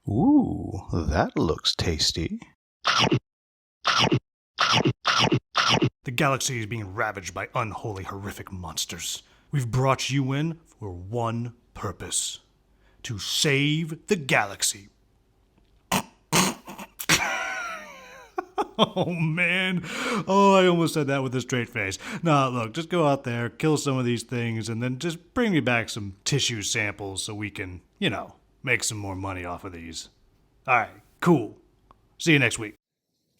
Ooh, that looks tasty. The galaxy is being ravaged by unholy, horrific monsters. We've brought you in for one purpose: to save the galaxy. Oh man. Oh, I almost said that with a straight face. Nah, look, just go out there, kill some of these things, and then just bring me back some tissue samples so we can, make some more money off of these. Alright, cool. See you next week.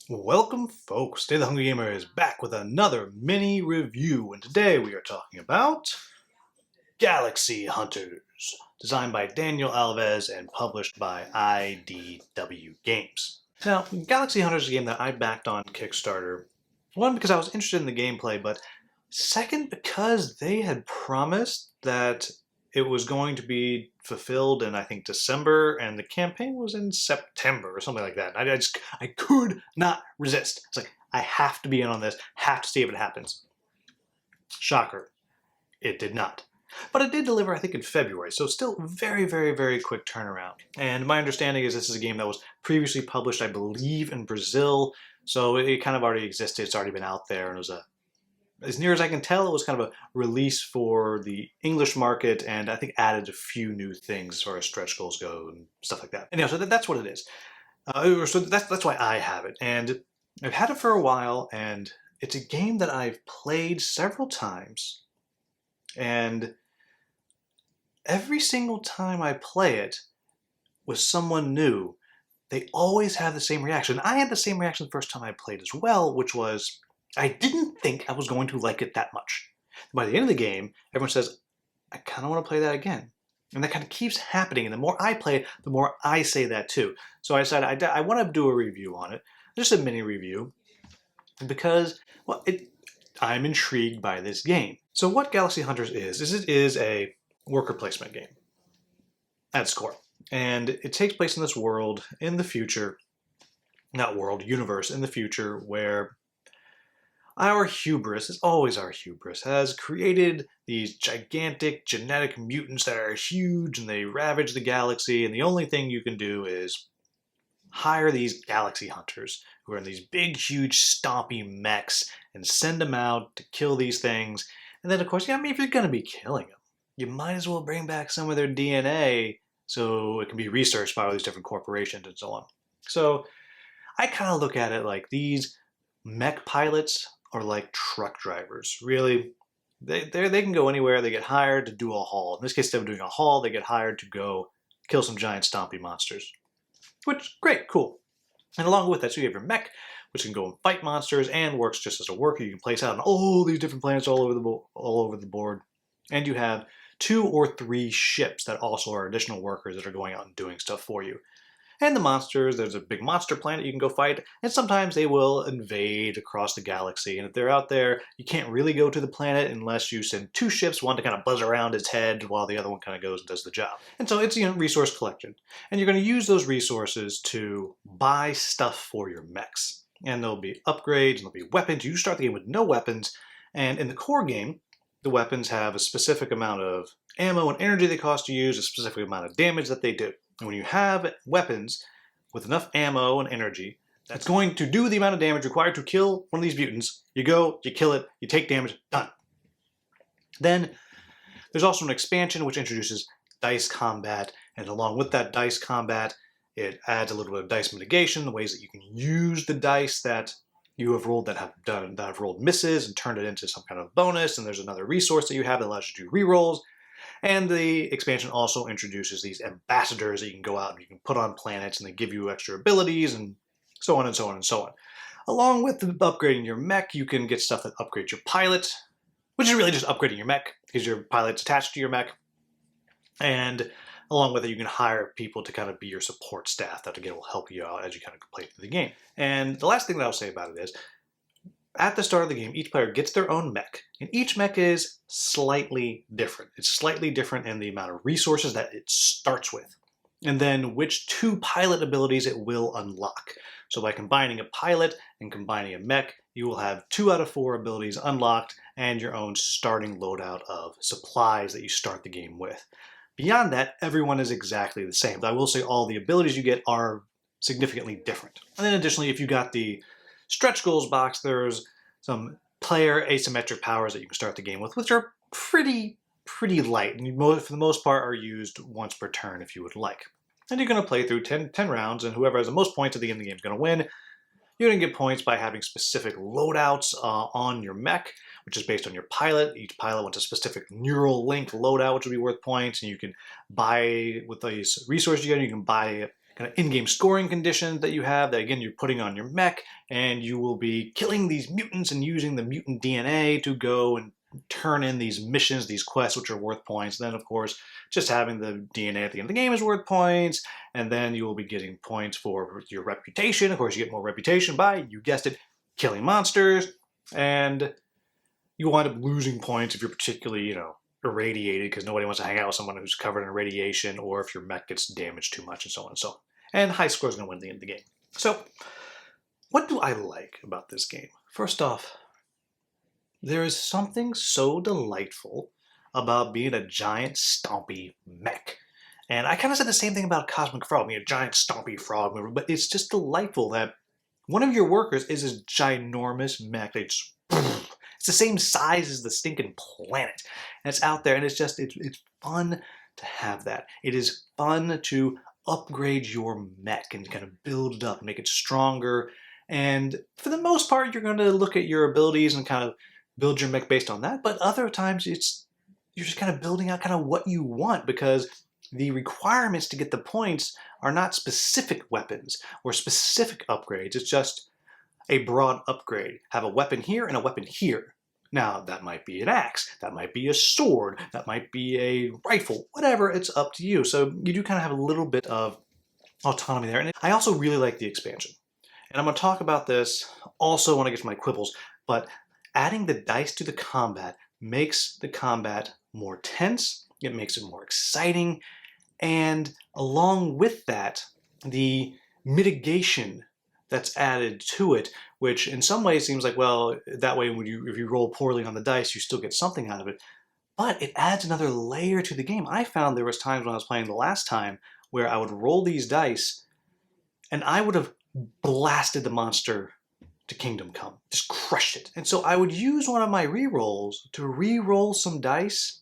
Welcome, folks. Today the Hungry Gamer is back with another mini review, and today we are talking about Galaxy Hunters, designed by Daniel Alves and published by IDW Games. Now, Galaxy Hunters is a game that I backed on Kickstarter. One, because I was interested in the gameplay, but second, because they had promised that it was going to be fulfilled in, I think, December, and the campaign was in September or something like that. I could not resist. It's like, I have to be in on this, have to see if it happens. Shocker. It did not. But it did deliver, I think, in February, so still very, very, very quick turnaround. And my understanding is this is a game that was previously published, I believe, in Brazil, so it kind of already existed, it's already been out there, and it was as near as I can tell, it was kind of a release for the English market, and I think added a few new things as far as stretch goals go and stuff like that. Anyhow, so that's what it is. So that's why I have it, and I've had it for a while, and it's a game that I've played several times, and every single time I play it with someone new, they always have the same reaction. I had the same reaction the first time I played as well, which was, I didn't think I was going to like it that much. By the end of the game, everyone says, I kind of want to play that again. And that kind of keeps happening, and the more I play it, the more I say that too. So I decided I want to do a review on it, just a mini review, because, well, I'm intrigued by this game. So what Galaxy Hunters is it is a worker placement game at its core. And it takes place in this world in the future, not world, universe in the future, where our hubris, is always our hubris, has created these gigantic genetic mutants that are huge and they ravage the galaxy, and the only thing you can do is hire these galaxy hunters who are in these big, huge, stompy mechs and send them out to kill these things. And then, of course, if you're going to be killing them, you might as well bring back some of their DNA so it can be researched by all these different corporations and so on. So I kind of look at it like these mech pilots are like truck drivers. Really, they can go anywhere. They get hired to do a haul. In this case, instead of doing a haul, they get hired to go kill some giant stompy monsters. Which, great, cool. And along with that, so you have your mech, which can go and fight monsters and works just as a worker. You can place out on all these different planets all over the board. And you have 2 or 3 ships that also are additional workers that are going out and doing stuff for you. And the monsters, there's a big monster planet you can go fight, and sometimes they will invade across the galaxy. And if they're out there, you can't really go to the planet unless you send 2 ships, one to kind of buzz around its head while the other one kind of goes and does the job. And so it's, resource collection. And you're going to use those resources to buy stuff for your mechs. And there'll be upgrades, and there'll be weapons. You start the game with no weapons, and in the core game, the weapons have a specific amount of ammo and energy they cost to use, a specific amount of damage that they do. And when you have weapons with enough ammo and energy that's going to do the amount of damage required to kill one of these mutants, you go, you kill it, you take damage, done. Then there's also an expansion which introduces dice combat, and along with that dice combat, it adds a little bit of dice mitigation, the ways that you can use the dice that you have rolled that have rolled misses and turned it into some kind of bonus, and there's another resource that you have that allows you to do rerolls. And the expansion also introduces these ambassadors that you can go out and you can put on planets, and they give you extra abilities and so on and so on and so on. Along with upgrading your mech, you can get stuff that upgrades your pilot, which is really just upgrading your mech because your pilot's attached to your mech. And along with it, you can hire people to kind of be your support staff that again will help you out as you kind of play through the game. And the last thing that I'll say about it is, at the start of the game, each player gets their own mech, and each mech is slightly different. It's slightly different in the amount of resources that it starts with, and then which 2 pilot abilities it will unlock. So by combining a pilot and combining a mech, you will have 2 out of 4 abilities unlocked and your own starting loadout of supplies that you start the game with. Beyond that, everyone is exactly the same. I will say all the abilities you get are significantly different. And then additionally, if you got the stretch goals box, there's some player asymmetric powers that you can start the game with, which are pretty light, and for the most part are used once per turn if you would like. And you're going to play through 10 rounds, and whoever has the most points at the end of the game is going to win. You're going to get points by having specific loadouts on your mech, which is based on your pilot. Each pilot wants a specific neural link loadout, which will be worth points, and you can buy, with these resources you get, you can buy kind of in-game scoring conditions that you have that, again, you're putting on your mech, and you will be killing these mutants and using the mutant DNA to go and turn in these missions, these quests, which are worth points. And then, of course, just having the DNA at the end of the game is worth points, and then you will be getting points for your reputation. Of course, you get more reputation by, you guessed it, killing monsters, and you wind up losing points if you're particularly, irradiated, because nobody wants to hang out with someone who's covered in radiation, or if your mech gets damaged too much, and so on and so on. And high score is going to win the end of the game. So, what do I like about this game? First off, there is something so delightful about being a giant stompy mech. And I kind of said the same thing about Cosmic Frog, being a giant stompy frog mover, but it's just delightful that one of your workers is this ginormous mech. It's the same size as the stinking planet. And it's out there, and it's fun to have that. It is fun to upgrade your mech and kind of build it up and make it stronger. And for the most part, you're going to look at your abilities and kind of build your mech based on that. But other times, you're just kind of building out kind of what you want, because the requirements to get the points are not specific weapons or specific upgrades. It's just a broad upgrade. Have a weapon here and a weapon here. Now, that might be an axe, that might be a sword, that might be a rifle, whatever, it's up to you. So you do kind of have a little bit of autonomy there. And I also really like the expansion. And I'm going to talk about this also when I get to my quibbles, but adding the dice to the combat makes the combat more tense, it makes it more exciting, and along with that, the mitigation that's added to it, which in some ways seems like, well, that way if you roll poorly on the dice, you still get something out of it. But it adds another layer to the game. I found there was times when I was playing the last time where I would roll these dice and I would have blasted the monster to Kingdom Come, just crushed it. And so I would use one of my rerolls to re-roll some dice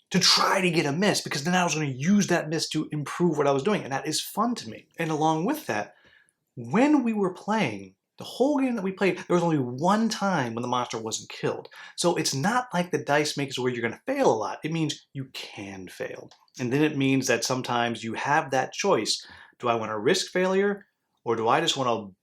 to try to get a miss, because then I was going to use that miss to improve what I was doing, and that is fun to me. And along with that, when we were playing, the whole game that we played, there was only one time when the monster wasn't killed. So it's not like the dice makes it where you're going to fail a lot. It means you can fail. And then it means that sometimes you have that choice. Do I want to risk failure, or do I just want to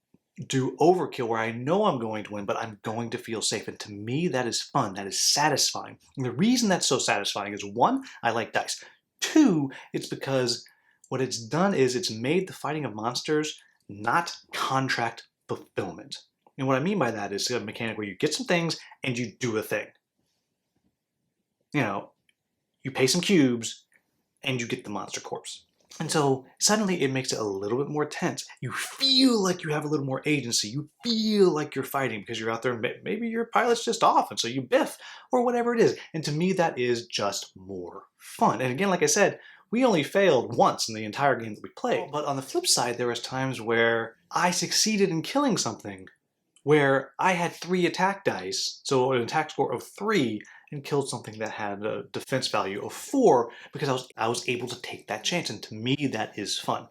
do overkill where I know I'm going to win, but I'm going to feel safe? And to me, that is fun. That is satisfying. And the reason that's so satisfying is, one, I like dice. Two, it's because what it's done is it's made the fighting of monsters not contract fulfillment. And what I mean by that is a mechanic where you get some things and you do a thing. You pay some cubes and you get the monster corpse. And so suddenly it makes it a little bit more tense. You feel like you have a little more agency. You feel like you're fighting because you're out there, maybe your pilot's just off, and so you biff, or whatever it is. And to me, that is just more fun. And again, like I said, we only failed once in the entire game that we played. But on the flip side, there was times where I succeeded in killing something, where I had 3 attack dice, so an attack score of 3, and killed something that had a defense value of 4, because I was able to take that chance, and to me that is fun.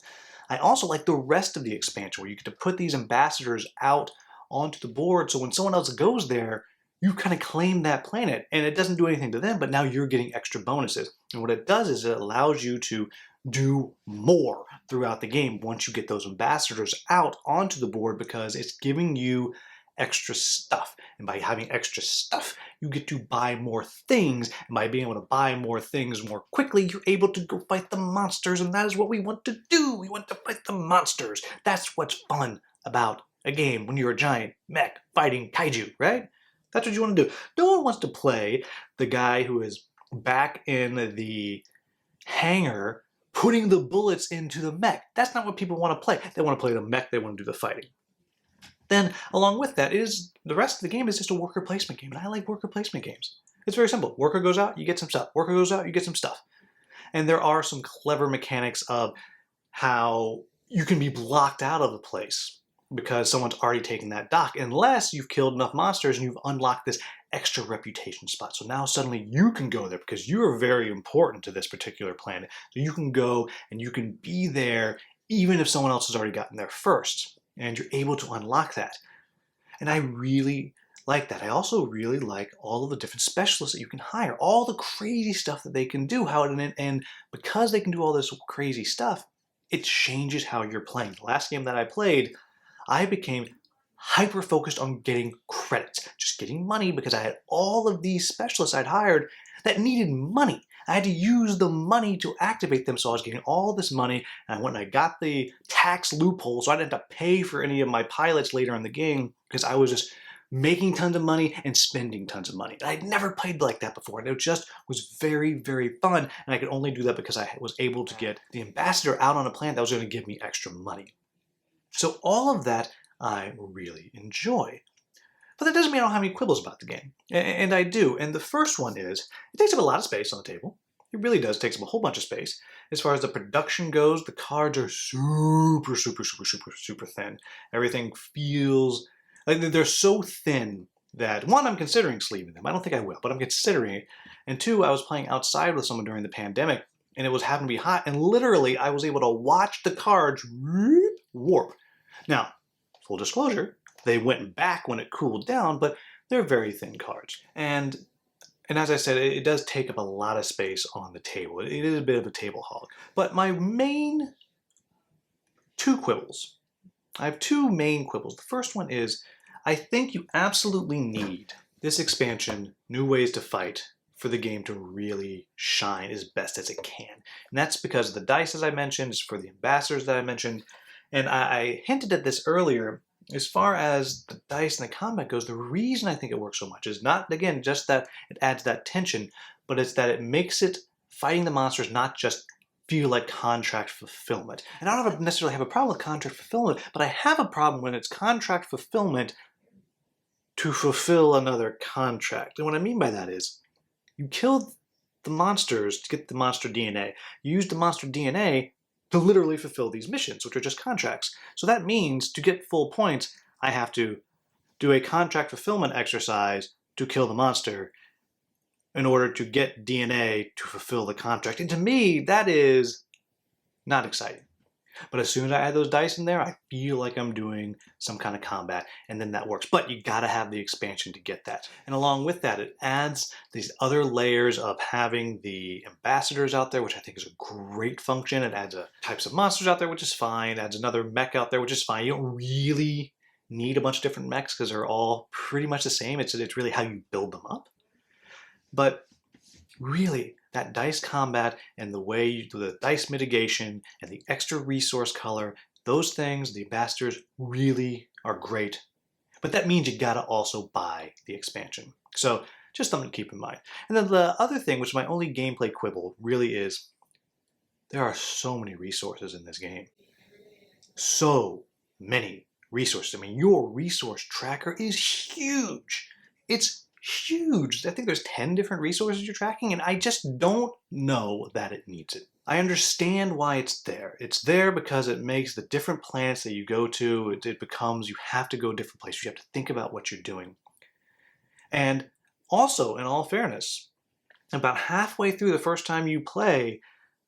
I also like the rest of the expansion, where you get to put these ambassadors out onto the board, so when someone else goes there, you kind of claim that planet, and it doesn't do anything to them, but now you're getting extra bonuses. And what it does is it allows you to do more throughout the game once you get those ambassadors out onto the board, because it's giving you extra stuff. And by having extra stuff, you get to buy more things. And by being able to buy more things more quickly, you're able to go fight the monsters. And that is what we want to do. We want to fight the monsters. That's what's fun about a game when you're a giant mech fighting kaiju, right? That's what you want to do. No one wants to play the guy who is back in the hangar putting the bullets into the mech. That's not what people want to play. They want to play the mech. They want to do the fighting. Then, along with that, the rest of the game is just a worker placement game, and I like worker placement games. It's very simple. Worker goes out, you get some stuff. Worker goes out, you get some stuff. And there are some clever mechanics of how you can be blocked out of the place because someone's already taken that dock, unless you've killed enough monsters and you've unlocked this extra reputation spot. So now suddenly you can go there because you are very important to this particular planet. So you can go and you can be there even if someone else has already gotten there first. And you're able to unlock that. And I really like that. I also really like all of the different specialists that you can hire, all the crazy stuff that they can do. And because they can do all this crazy stuff, it changes how you're playing. The last game that I played, I became hyper focused on getting credits, just getting money, because I had all of these specialists I'd hired that needed money. I had to use the money to activate them, so I was getting all this money, and I went and I got the tax loophole, so I didn't have to pay for any of my pilots later in the game, because I was just making tons of money and spending tons of money. And I'd never played like that before, and it just was very, very fun, and I could only do that because I was able to get the ambassador out on a planet that was going to give me extra money. So all of that I really enjoy. But that doesn't mean I don't have any quibbles about the game. And I do. And the first one is, it takes up a lot of space on the table. It really does. It takes up a whole bunch of space. As far as the production goes, the cards are super, super, super, super, super thin. Everything feels like they're so thin that, one, I'm considering sleeving them. I don't think I will, but I'm considering it. And two, I was playing outside with someone during the pandemic, and it was happened to be hot, and literally I was able to watch the cards warp. Now, full disclosure, they went back when it cooled down, but they're very thin cards. And as I said, it does take up a lot of space on the table. It is a bit of a table hog. But my main two quibbles, I have two main quibbles. The first one is, I think you absolutely need this expansion, New Ways to Fight, for the game to really shine as best as it can. And that's because of the dice, as I mentioned, is for the ambassadors that I mentioned. And I hinted at this earlier. As far as the dice and the combat goes, the reason I think it works so much is not, again, just that it adds that tension, but it's that it makes it, fighting the monsters, not just feel like contract fulfillment. And I don't necessarily have a problem with contract fulfillment, but I have a problem when it's contract fulfillment to fulfill another contract. And what I mean by that is, you kill the monsters to get the monster DNA. You use the monster DNA to literally fulfill these missions, which are just contracts. So that means to get full points, I have to do a contract fulfillment exercise to kill the monster in order to get DNA to fulfill the contract. And to me, that is not exciting. But as soon as I add those dice in there, I feel like I'm doing some kind of combat, and then that works. But you gotta have the expansion to get that. And along with that, it adds these other layers of having the ambassadors out there, which I think is a great function. It adds types of monsters out there, which is fine. It adds another mech out there, which is fine. You don't really need a bunch of different mechs because they're all pretty much the same. It's really how you build them up. But really, that dice combat and the way you do the dice mitigation and the extra resource color, those things, the ambassadors, really are great. But that means you gotta also buy the expansion. So just something to keep in mind. And then the other thing, which is my only gameplay quibble, really is there are so many resources in this game. So many resources. I mean, your resource tracker is huge. It's huge. I think there's 10 different resources you're tracking, and I just don't know that it needs it. I understand why it's there. It's there because it makes the different planets that you go to, it becomes, you have to go different places. You have to think about what you're doing. And also, in all fairness, about halfway through the first time you play,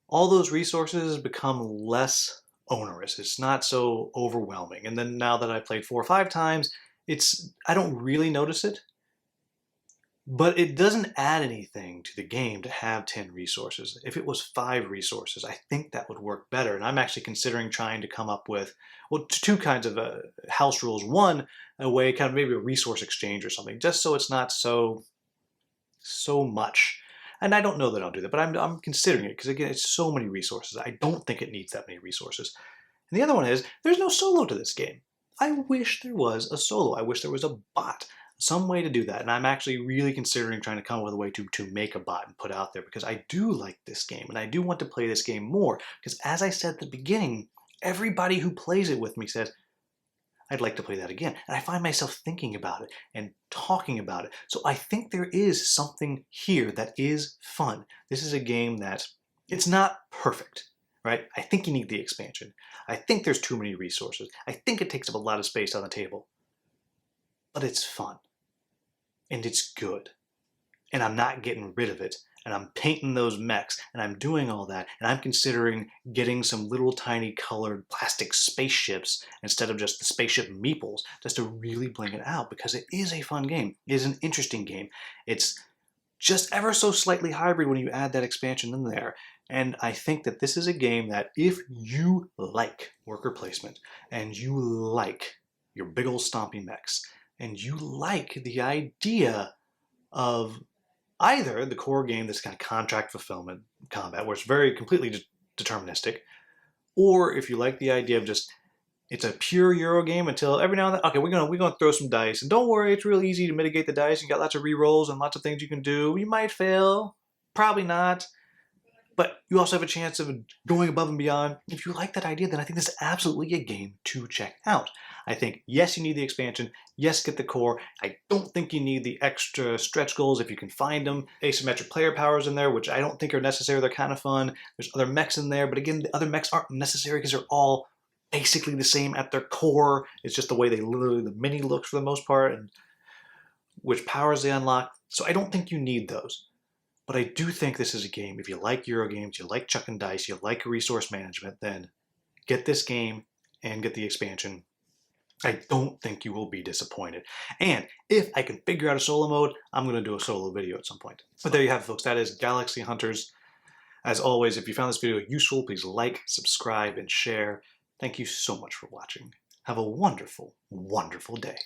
all those resources become less onerous. It's not so overwhelming. And then now that I've played 4 or 5 times, I don't really notice it. But it doesn't add anything to the game to have 10 resources. If it was 5 resources, I think that would work better. And I'm actually considering trying to come up with, well, 2 kinds of house rules. One, a way, kind of maybe a resource exchange or something, just so it's not so much. And I don't know that I'll do that, but I'm considering it because, again, it's so many resources. I don't think it needs that many resources. And the other one is, there's no solo to this game. I wish there was a solo. I wish there was a bot. Some way to do that, and I'm actually really considering trying to come up with a way to make a bot and put out there, because I do like this game and I do want to play this game more, because as I said at the beginning, everybody who plays it with me says, I'd like to play that again, and I find myself thinking about it and talking about it. So I think there is something here that is fun. This is a game that It's not perfect, right? I think you need the expansion. I think there's too many resources. I think it takes up a lot of space on the table. But it's fun. And it's good. And I'm not getting rid of it. And I'm painting those mechs, and I'm doing all that, and I'm considering getting some little tiny colored plastic spaceships instead of just the spaceship meeples, just to really bring it out, because it is a fun game. It is an interesting game. It's just ever so slightly hybrid when you add that expansion in there. And I think that this is a game that if you like worker placement, and you like your big old stompy mechs, and you like the idea of either the core game that's kind of contract fulfillment combat, where it's very completely deterministic, or if you like the idea of just it's a pure Euro game until every now and then, okay, we're gonna throw some dice, and don't worry, it's real easy to mitigate the dice. You got lots of re-rolls and lots of things you can do. You might fail, probably not, but you also have a chance of going above and beyond. If you like that idea, then I think this is absolutely a game to check out. I think, yes, you need the expansion. Yes, get the core. I don't think you need the extra stretch goals if you can find them. Asymmetric player powers in there, which I don't think are necessary. They're kind of fun. There's other mechs in there, but again, the other mechs aren't necessary because they're all basically the same at their core. It's just the way the mini looks for the most part and which powers they unlock. So I don't think you need those. But I do think this is a game, if you like Euro games, you like chucking dice, you like resource management, then get this game and get the expansion. I don't think you will be disappointed. And if I can figure out a solo mode, I'm going to do a solo video at some point. But there you have it, folks. That is Galaxy Hunters. As always, if you found this video useful, please like, subscribe, and share. Thank you so much for watching. Have a wonderful, wonderful day.